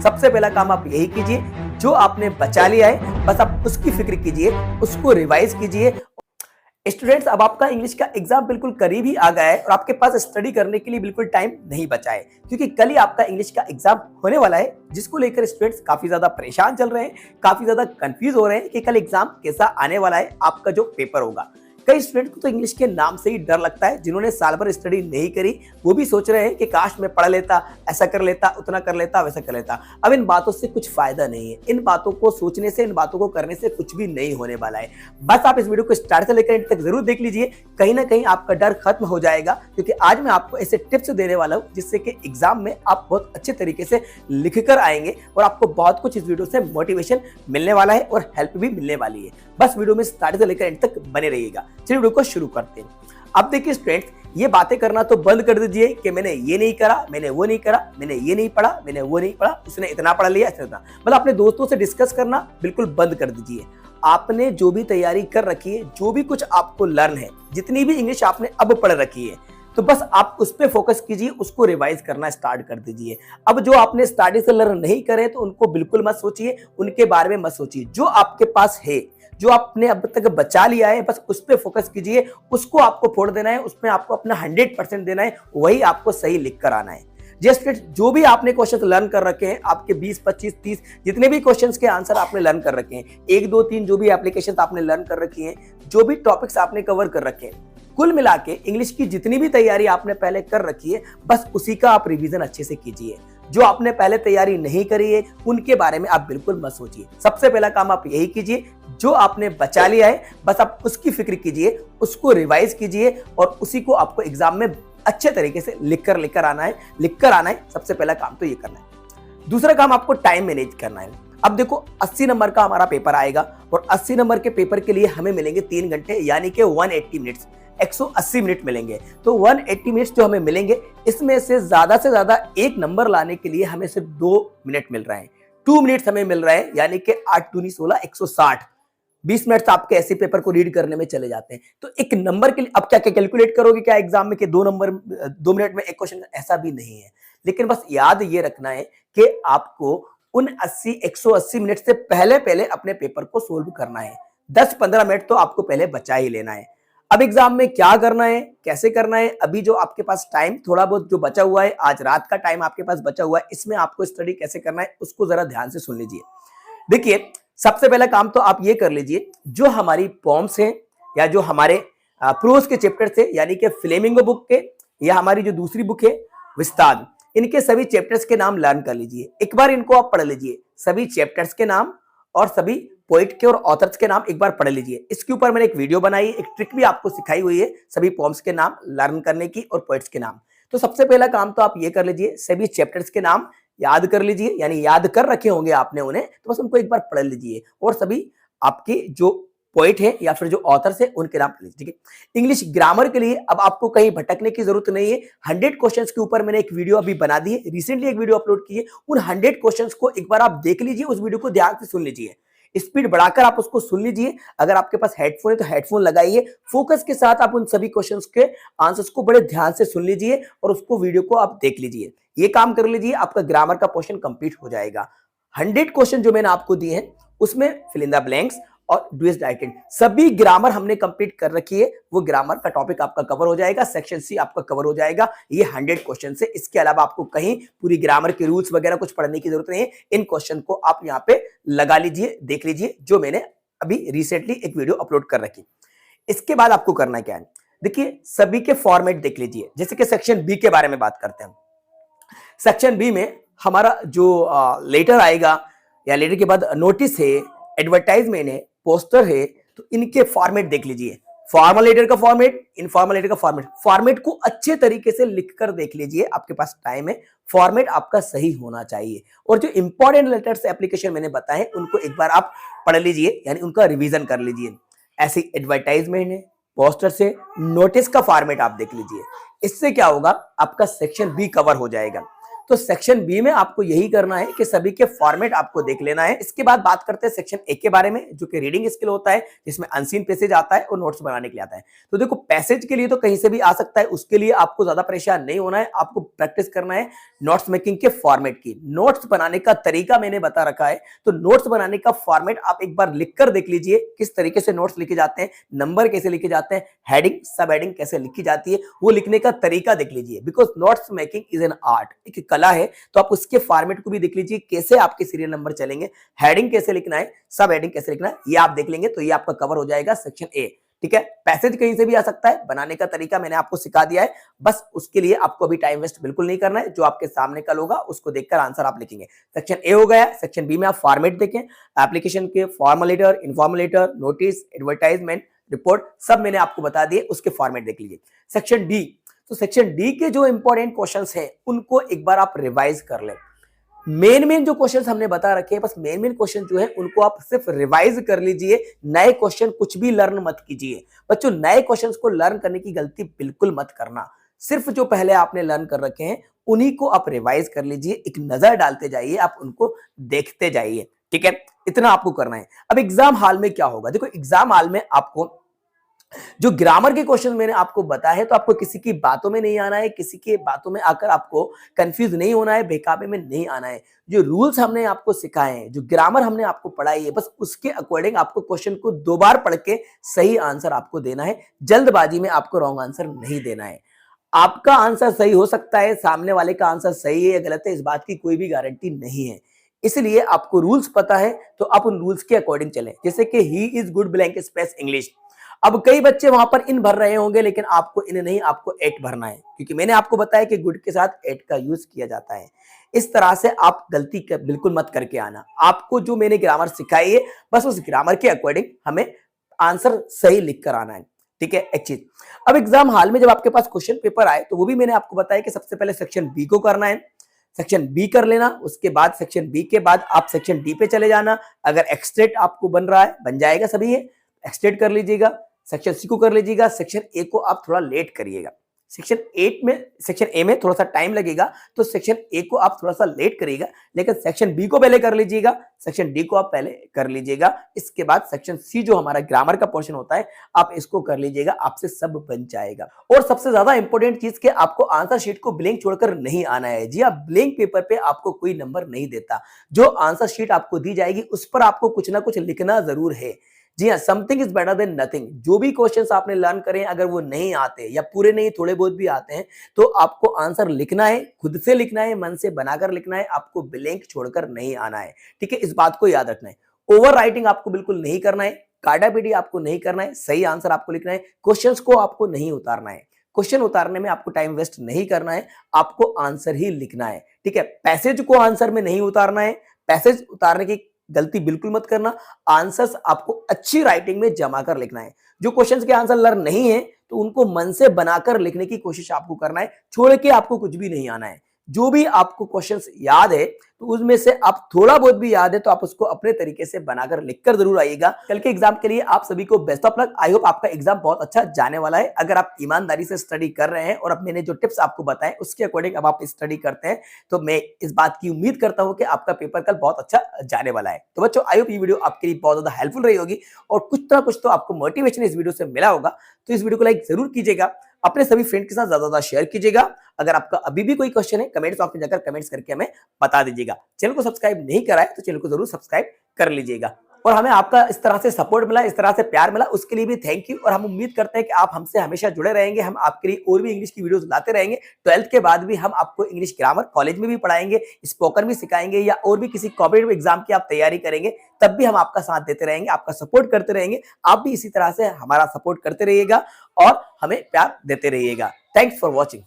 सबसे पहला काम आप यही कीजिए, जो आपने बचा लिया है बस आप उसकी फिक्र कीजिए, उसको रिवाइज कीजिए। स्टूडेंट्स, अब आपका इंग्लिश का एग्जाम बिल्कुल करीब ही आ गया है और आपके पास स्टडी करने के लिए बिल्कुल टाइम नहीं बचा है, क्योंकि कल ही आपका इंग्लिश का एग्जाम होने वाला है, जिसको लेकर स्टूडेंट्स काफी ज्यादा परेशान चल रहे हैं, काफी ज्यादा कंफ्यूज हो रहे हैं कि कल एग्जाम कैसा आने वाला है, आपका जो पेपर होगा। कई स्टूडेंट को तो इंग्लिश के नाम से ही डर लगता है, जिन्होंने साल भर स्टडी नहीं करी वो भी सोच रहे हैं कि काश मैं पढ़ लेता, ऐसा कर लेता, उतना कर लेता, वैसा कर लेता। अब इन बातों से कुछ फायदा नहीं है, इन बातों को सोचने से, इन बातों को करने से कुछ भी नहीं होने वाला है। बस आप इस वीडियो को स्टार्ट से लेकर एंड तक जरूर देख लीजिए, कहीं ना कहीं आपका डर खत्म हो जाएगा, क्योंकि आज मैं आपको ऐसे टिप्स देने वाला हूं जिससे कि एग्जाम में आप बहुत अच्छे तरीके से लिख कर आएंगे और आपको बहुत कुछ इस वीडियो से मोटिवेशन मिलने वाला है और हेल्प भी मिलने वाली है। बस वीडियो में स्टार्ट से लेकर एंड तक बने रहिएगा। चलिए वीडियो को शुरू करते हैं। अब देखिए स्टूडेंट्स, ये बातें करना तो बंद कर दीजिए कि मैंने ये नहीं करा, मैंने वो नहीं करा, मैंने ये नहीं पढ़ा, मैंने वो नहीं पढ़ा, उसने इतना पढ़ लिया, इतना। मतलब अपने दोस्तों से डिस्कस करना बिल्कुल बंद कर दीजिए। आपने जो भी तैयारी कर रखी है, जो भी कुछ आपको लर्न है, जितनी भी इंग्लिश आपने अब पढ़ रखी है, तो बस आप उस पर फोकस कीजिए, उसको रिवाइज करना स्टार्ट कर दीजिए। अब जो आपने स्टार्टिंग से लर्न नहीं करे तो उनको बिल्कुल मत सोचिए, उनके बारे में मत सोचिए। जो आपके पास है, जो आपने अब तक बचा लिया है, बस उस पर फोकस कीजिए, उसको आपको फोड़ देना है, उसमें आपको अपना 100% देना है, वही आपको सही लिख कर आना है। जो भी आपने क्वेश्चन लर्न कर रखे हैं, आपके 20, 25, 30 जितने भी क्वेश्चंस के आंसर आपने लर्न कर रखे हैं, 1, 2, 3 जो भी एप्लीकेशन आपने लर्न कर रखी हैं, जो भी टॉपिक्स आपने कवर कर रखे हैं, कुल मिला के इंग्लिश की जितनी भी तैयारी आपने पहले कर रखी है, बस उसी का आप रिवीजन अच्छे से कीजिए। जो आपने पहले तैयारी नहीं करी है उनके बारे में आप बिल्कुल मत सोचिए। सबसे पहला काम आप यही कीजिए, जो आपने बचा लिया है बस आप उसकी फिक्र कीजिए, उसको रिवाइज कीजिए और उसी को आपको एग्जाम में अच्छे तरीके से लिखकर आना है। सबसे पहला काम तो ये करना है। दूसरा काम आपको टाइम मैनेज करना है। अब देखो 80 नंबर का हमारा पेपर आएगा और 80 नंबर के पेपर के लिए हमें मिलेंगे 3 घंटे, यानी कि 180 मिनट्स, 180 मिनट मिलेंगे। तो 180 मिनट्स जो हमें मिलेंगे, इसमें से ज्यादा एक नंबर लाने के लिए हमें सिर्फ 2 मिनट मिल रहे हैं, 2 मिनट्स हमें मिल रहे हैं, यानी कि 8 दूनी 16, 160, 20 मिनट्स आपके ऐसे पेपर को रीड करने में चले जाते हैं। तो एक नंबर के लिए अब क्या कैलकुलेट करोगे क्या एग्जाम में कि 2 मिनट में एक क्वेश्चन? ऐसा भी नहीं है, लेकिन बस याद ये रखना है कि आपको उन 180 मिनट से पहले अपने पेपर को सोल्व करना है। 10-15 मिनट तो आपको पहले बचा ही लेना है। अब एग्जाम में क्या करना है, कैसे करना है, अभी जो आपके पास टाइम थोड़ा बहुत जो बचा हुआ है, आज रात का टाइम आपके पास बचा हुआ है, इसमें आपको स्टडी कैसे करना है उसको जरा ध्यान से सुन लीजिए। देखिए, सबसे पहला काम तो आप ये कर लीजिए, जो हमारी पॉम्स हैं या जो हमारे प्रोज के चैप्टर थे, यानी कि फ्लेमिंगो बुक के या हमारी जो दूसरी बुक है विस्तार, इनके सभी चैप्टर्स के नाम लर्न कर लीजिए। एक बार इनको आप पढ़ लीजिए, सभी चैप्टर्स के नाम और सभी पोइट के और ऑथर्स के नाम एक बार पढ़ लीजिए। इसके ऊपर मैंने एक वीडियो बनाई, एक ट्रिक भी आपको सिखाई हुई है सभी पॉम्स के नाम लर्न करने की और पोइट्स के नाम। तो सबसे पहला काम तो आप ये कर लीजिए, सभी चैप्टर्स के नाम याद कर लीजिए, यानी याद कर रखे होंगे आपने उन्हें, तो बस उनको एक बार पढ़ लीजिए और सभी आपके जो पोइट है या फिर जो ऑथर्स है उनके नाम पढ़ लीजिए। ठीक है, इंग्लिश ग्रामर के लिए अब आपको कहीं भटकने की जरूरत नहीं है। 100 क्वेश्चंस के ऊपर मैंने एक वीडियो अभी बना दी है, रिसेंटली एक वीडियो अपलोड की है, उन 100 क्वेश्चंस को एक बार आप देख लीजिए, उस वीडियो को ध्यान से सुन लीजिए, स्पीड बढ़ाकर आप उसको सुन लीजिए। अगर आपके पास हेडफोन है तो हेडफोन लगाइए, फोकस के साथ आप उन सभी क्वेश्चंस के आंसर्स को बड़े ध्यान से सुन लीजिए और उसको वीडियो को आप देख लीजिए। ये काम कर लीजिए, आपका ग्रामर का पोर्शन कंप्लीट हो जाएगा। 100 क्वेश्चन जो मैंने आपको दिए हैं उसमें फिल इन द ब्लैंक्स और डू इज राइट, सभी ग्रामर हमने कंप्लीट कर रखी है। वो ग्रामर का टॉपिक आपका कवर हो जाएगा, सेक्शन सी आपका कवर हो जाएगा, ये 100 क्वेश्चन से। इसके अलावा आपको कहीं पूरी ग्रामर के रूल्स वगैरह कुछ पढ़ने की जरूरत नहीं है। इन क्वेश्चन को आप यहाँ पे लगा लीजिए, देख लीजिए, जो मैंने अभी रिसेंटली एक वीडियो अपलोड कर रखी। इसके बाद आपको करना क्या है, देखिए सभी के फॉर्मेट देख लीजिए। जैसे कि सेक्शन बी के बारे में बात करते हैं। सेक्शन बी में हमारा जो लेटर आएगा या लेटर के बाद नोटिस है, एडवर्टाइजमेंट है, पोस्टर है, तो इनके फॉर्मेट देख लीजिए। फॉर्मल लेटर का फॉर्मेट, इनफॉर्मल लेटर का फॉर्मेट, फॉर्मेट को अच्छे तरीके से लिखकर देख लीजिए, आपके पास टाइम है, फॉर्मेट आपका सही होना चाहिए। और जो इंपॉर्टेंट लेटर्स एप्लीकेशन मैंने बताए उनको एक बार आप पढ़ लीजिए, यानी उनका रिवीजन कर लीजिए। ऐसी एडवर्टाइजमेंट है, पोस्टर से, नोटिस का फॉर्मेट आप देख लीजिए। इससे क्या होगा, आपका सेक्शन बी कवर हो जाएगा। तो सेक्शन बी में आपको यही करना है कि सभी के फॉर्मेट आपको देख लेना है। इसके बाद बात करते हैं सेक्शन ए के बारे में, जो कि रीडिंग स्किल होता है, जिसमें अनसीन पैसेज आता है और नोट्स बनाने के लिए आता है। तो देखो पैसेज के लिए तो कहीं से भी आ सकता है, उसके लिए आपको ज्यादा परेशान नहीं होना है, आपको प्रैक्टिस करना है नोट्स मेकिंग के फॉर्मेट की। नोट्स बनाने का तरीका मैंने बता रखा है, तो नोट्स बनाने का फॉर्मेट आप एक बार लिखकर देख लीजिए किस तरीके से नोट्स लिखे जाते हैं, नंबर कैसे लिखे जाते हैं, हेडिंग सब हेडिंग कैसे लिखी जाती है, वो लिखने का तरीका देख लीजिए। Because notes making is an art, एक कला है, तो आप उसके फॉर्मेट को भी देख लीजिए, कैसे आपके सीरियल नंबर चलेंगे, हेडिंग कैसे लिखना है, सब हेडिंग कैसे लिखना है, ये आप देख लेंगे तो ये आपका कवर हो जाएगा सेक्शन ए। ठीक है, पैसेज कहीं से भी आ सकता है, बनाने का तरीका मैंने आपको सिखा दिया है, बस उसके लिए आपको अभी टाइम वेस्ट बिल्कुल नहीं करना है। जो आपके सामने कल होगा उसको देखकर आंसर आप लिखेंगे। सेक्शन ए हो गया। सेक्शन बी में आप फॉर्मेट देखें, एप्लीकेशन के formal letter, informal letter, notice, advertisement, report, सब मैंने आपको बता दिए, उसके फॉर्मेट देख लीजिए। सेक्शन डी, तो सेक्शन डी के जो इंपॉर्टेंट क्वेश्चंस हैं उनको एक बार आप रिवाइज कर लें। मेन जो क्वेश्चंस हमने बता रखे हैं, बस मेन क्वेश्चन जो है उनको आप सिर्फ रिवाइज कर लीजिए, नए क्वेश्चन कुछ भी लर्न मत कीजिए। बच्चों नए क्वेश्चंस को लर्न करने की गलती बिल्कुल मत करना, सिर्फ जो पहले आपने लर्न कर रखे हैं उन्हीं को आप रिवाइज कर लीजिए, एक नजर डालते जाइए, आप उनको देखते जाइए। ठीक है, इतना आपको करना है। अब एग्जाम हॉल में क्या होगा, देखो एग्जाम हॉल में आपको जो ग्रामर के क्वेश्चन मैंने आपको बताया है, तो आपको किसी की बातों में नहीं आना है, किसी के बातों में आकर आपको कंफ्यूज नहीं होना है, बहकावे में नहीं आना है। जो रूल्स हमने आपको सिखाए हैं, जो ग्रामर हमने आपको पढ़ाई है, बस उसके अकॉर्डिंग आपको क्वेश्चन को 2 बार पढ़ के सही आंसर आपको देना है। जल्दबाजी में आपको रॉन्ग आंसर नहीं देना है। आपका आंसर सही हो सकता है, सामने वाले का आंसर सही है या गलत है, इस बात की कोई भी गारंटी नहीं है। इसलिए आपको रूल्स पता है तो आप उन रूल्स के अकॉर्डिंग चलें। जैसे कि he is good blank space English, अब कई बच्चे वहां पर इन भर रहे होंगे, लेकिन आपको इन नहीं, आपको एट भरना है, क्योंकि मैंने आपको बताया कि गुड के साथ एट का यूज किया जाता है। इस तरह से आप गलती बिल्कुल मत करके आना। आपको जो मैंने ग्रामर सिखाई है, बस उस ग्रामर के अकॉर्डिंग हमें आंसर सही लिख कर आना है। ठीक है, एक चीज, अब एग्जाम हॉल में जब आपके पास क्वेश्चन पेपर आए, तो वो भी मैंने आपको बताया कि सबसे पहले सेक्शन बी को करना है, सेक्शन बी कर लेना, उसके बाद सेक्शन बी के बाद आप सेक्शन डी पे चले जाना। अगर एक्सटेट आपको बन रहा है, बन जाएगा सभी है, एक्सटेट कर लीजिएगा। सेक्शन सी को कर लीजिएगा, सेक्शन ए को आप थोड़ा लेट करिएगा। सेक्शन ए में थोड़ा सा टाइम लगेगा, तो सेक्शन ए को आप थोड़ा सा लेट करिएगा, लेकिन सेक्शन बी को पहले कर लीजिएगा, सेक्शन डी को आप पहले कर लीजिएगा। इसके बाद सेक्शन सी जो हमारा ग्रामर का पोर्शन होता है, आप इसको कर लीजिएगा, आपसे सब बन जाएगा। और सबसे ज्यादा इंपॉर्टेंट चीज कि आपको आंसर शीट को ब्लैंक छोड़कर नहीं आना है। जी हाँ, ब्लैंक पेपर पे आपको कोई नंबर नहीं देता, जो आंसर शीट आपको दी जाएगी उस पर आपको कुछ ना कुछ लिखना जरूर है। जी हाँ, something is better than nothing. जो भी क्वेश्चंस आपने लर्न करें, अगर वो नहीं आते या पूरे नहीं थोड़े बहुत भी आते हैं, तो आपको आंसर लिखना है, खुद से लिखना है, मन से बनाकर लिखना है, आपको ब्लैंक छोड़कर नहीं आना है। ठीक है, इस बात को याद रखना है। ओवर राइटिंग आपको बिल्कुल नहीं करना है, काटापीटी आपको नहीं करना है, सही आंसर आपको लिखना है, क्वेश्चंस को आपको नहीं उतारना है। क्वेश्चन उतारने में आपको टाइम वेस्ट नहीं करना है, आपको आंसर ही लिखना है। ठीक है, पैसेज को आंसर में नहीं उतारना है, पैसेज उतारने की गलती बिल्कुल मत करना। आंसर्स आपको अच्छी राइटिंग में जमा कर लिखना है। जो क्वेश्चंस के आंसर लर्न नहीं है, तो उनको मन से बनाकर लिखने की कोशिश आपको करना है, छोड़ के आपको कुछ भी नहीं आना है। जो भी आपको क्वेश्चंस याद है, तो उसमें से आप थोड़ा बहुत भी याद है तो आप उसको अपने तरीके से बनाकर लिखकर जरूर आइएगा। कल के एग्जाम के लिए आप सभी को best of luck. I hope आपका एग्जाम बहुत अच्छा जाने वाला है। अगर आप ईमानदारी से स्टडी कर रहे हैं और अब मैंने जो टिप्स आपको बताए उसके अकॉर्डिंग अब आप स्टडी करते हैं, तो मैं इस बात की उम्मीद करता हूं कि आपका पेपर कल बहुत अच्छा जाने वाला है। तो बच्चों, आई होप ये वीडियो आपके लिए बहुत ज्यादा हेल्पफुल रही होगी और कुछ ना कुछ तो आपको मोटिवेशन इस वीडियो से मिला होगा। तो इस वीडियो को लाइक जरूर कीजिएगा, अपने सभी फ्रेंड के साथ ज्यादा शेयर कीजिएगा। अगर आपका अभी भी कोई क्वेश्चन है, कमेंट्स बॉक्स में जाकर कमेंट्स करके हमें बता दीजिएगा। चैनल को सब्सक्राइब नहीं करा है तो चैनल को जरूर सब्सक्राइब कर लीजिएगा। और हमें आपका इस तरह से सपोर्ट मिला, इस तरह से प्यार मिला, उसके लिए भी थैंक यू। और हम उम्मीद करते हैं कि आप हमसे हमेशा जुड़े रहेंगे। हम आपके लिए और भी इंग्लिश की वीडियोस लाते रहेंगे। 12th के बाद भी हम आपको इंग्लिश ग्रामर कॉलेज में भी पढ़ाएंगे, स्पोकन भी सिखाएंगे, या और भी किसी कॉम्पिटिटिव एग्जाम की आप तैयारी करेंगे, तब भी हम आपका साथ देते रहेंगे, आपका सपोर्ट करते रहेंगे। आप भी इसी तरह से हमारा सपोर्ट करते रहिएगा और हमें प्यार देते रहिएगा। Thanks for watching.